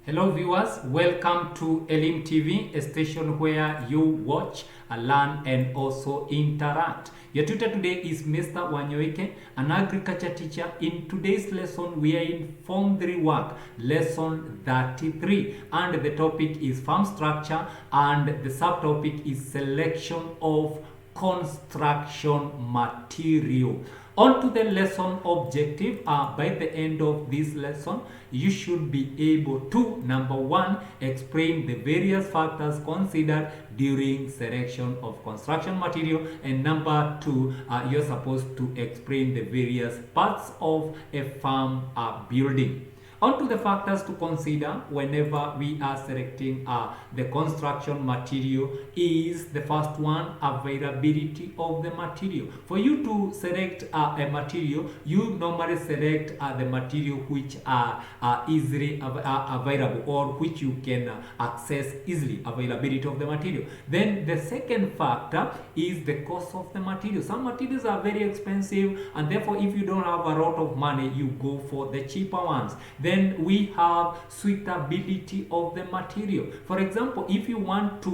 Hello viewers, welcome to Elim TV, a station where you watch, learn and also interact. Your tutor today is Mr. Wanyoike, an agriculture teacher. In today's lesson, we are in Form 3 work, lesson 33, and the topic is farm structure and the subtopic is selection of construction material. On to the lesson objective. By the end of this lesson, you should be able to, number one, explain the various factors considered during selection of construction material, and number two, you're supposed to explain the various parts of a farm building. On to the factors to consider whenever we are selecting the construction material is the first one, availability of the material. For you to select a material, you normally select the material which are easily available or which you can access easily, availability of the material. Then the second factor is the cost of the material. Some materials are very expensive, and therefore if you don't have a lot of money, you go for the cheaper ones. Then we have suitability of the material. For example, if you want to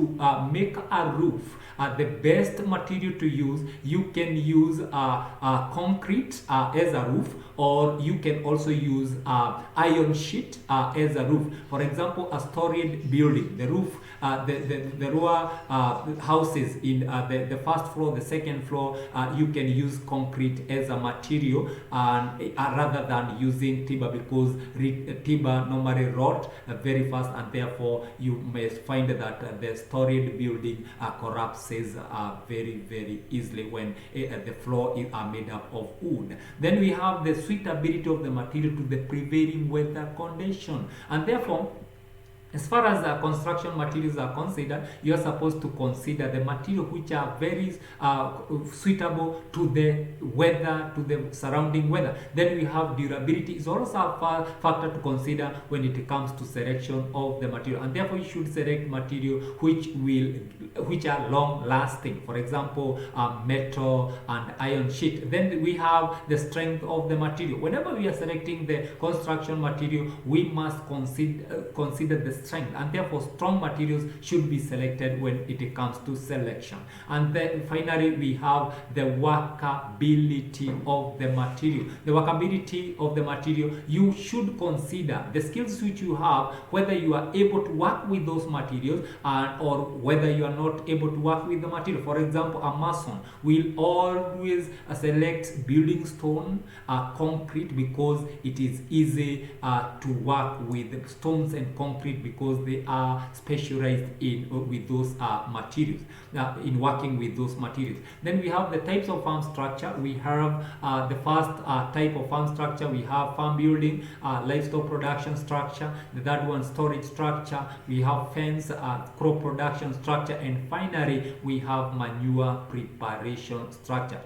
make a roof, the best material to use, you can use concrete as a roof, or you can also use iron sheet as a roof. For example, a storied building, the roof, the lower houses in the first floor, the second floor, you can use concrete as a material rather than using timber, because timber normally rot very fast, and therefore you may find that the storied building collapses very easily when the floor is made up of wood. Then we have the suitability of the material to the prevailing weather condition, and therefore as far as construction materials are considered, you are supposed to consider the material which are very suitable to the weather, to the surrounding weather. Then we have durability. It's also a factor to consider when it comes to selection of the material, and therefore you should select material which are long lasting. For example, metal and iron sheet. Then we have the strength of the material. Whenever we are selecting the construction material, we must consider the strength, and therefore strong materials should be selected when it comes to selection. And then finally we have the workability of the material. The workability of the material, you should consider the skills which you have, whether you are able to work with those materials or whether you are not able to work with the material. For example, a mason will always select building stone, concrete, because it is easy to work with stones and concrete, because they are specialized in with those materials, in working with those materials. Then we have the types of farm structure. We have the first type of farm structure, we have farm building, livestock production structure. The third one, storage structure. We have fence, crop production structure, and finally we have manure preparation structure.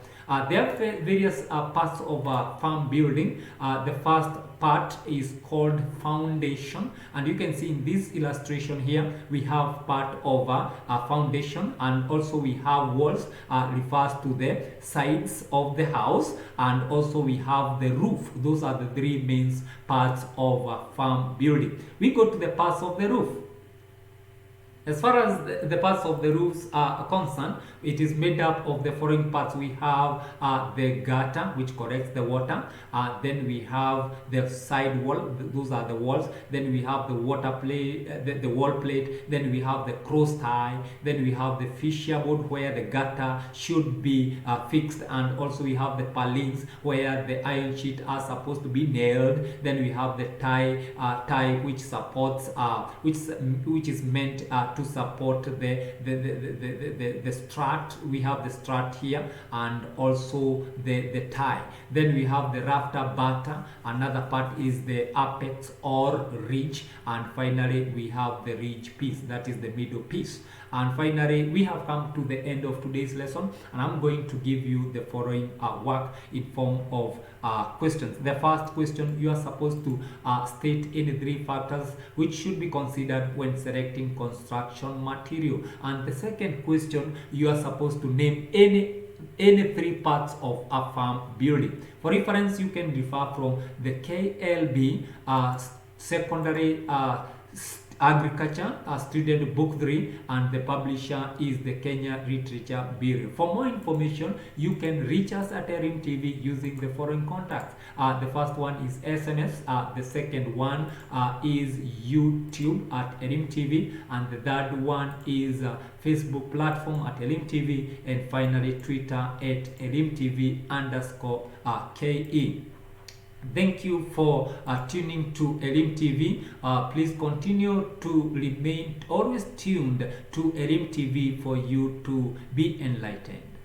There are various parts of farm building. The first part is called foundation, and you can see in this illustration here we have part of a foundation, and also we have walls, refers to the sides of the house, and also we have the roof. Those are the three main parts of farm building. We go to the parts of the roof. As far as the parts of the roofs are concerned, it is made up of the following parts. We have the gutter, which collects the water. Then we have the side wall. Those are the walls. Then we have the water plate, the wall plate. Then we have the cross tie. Then we have the fascia board, where the gutter should be fixed, and also we have the purlins, where the iron sheet are supposed to be nailed. Then we have the tie, which supports, which is meant to support the strut. We have the strut here, and also the tie. Then we have the rafter batter. Another part is the apex or ridge, and finally we have the ridge piece, that is the middle piece. And finally we have come to the end of today's lesson, and I'm going to give you the following work in form of questions. The first question, you are supposed to state any three factors which should be considered when selecting construction material. And the second question, you are supposed to name any three parts of a farm building. For reference, you can refer from the KLB secondary Agriculture, student book 3, and the publisher is the Kenya Literature Bureau. For more information, you can reach us at Elim TV using the following contacts. The first one is SMS, the second one is YouTube at Elim TV, and the third one is Facebook platform at Elim TV, and finally Twitter at Elim TV _KE. Thank you for tuning to Elim TV. Please continue to remain always tuned to Elim TV for you to be enlightened.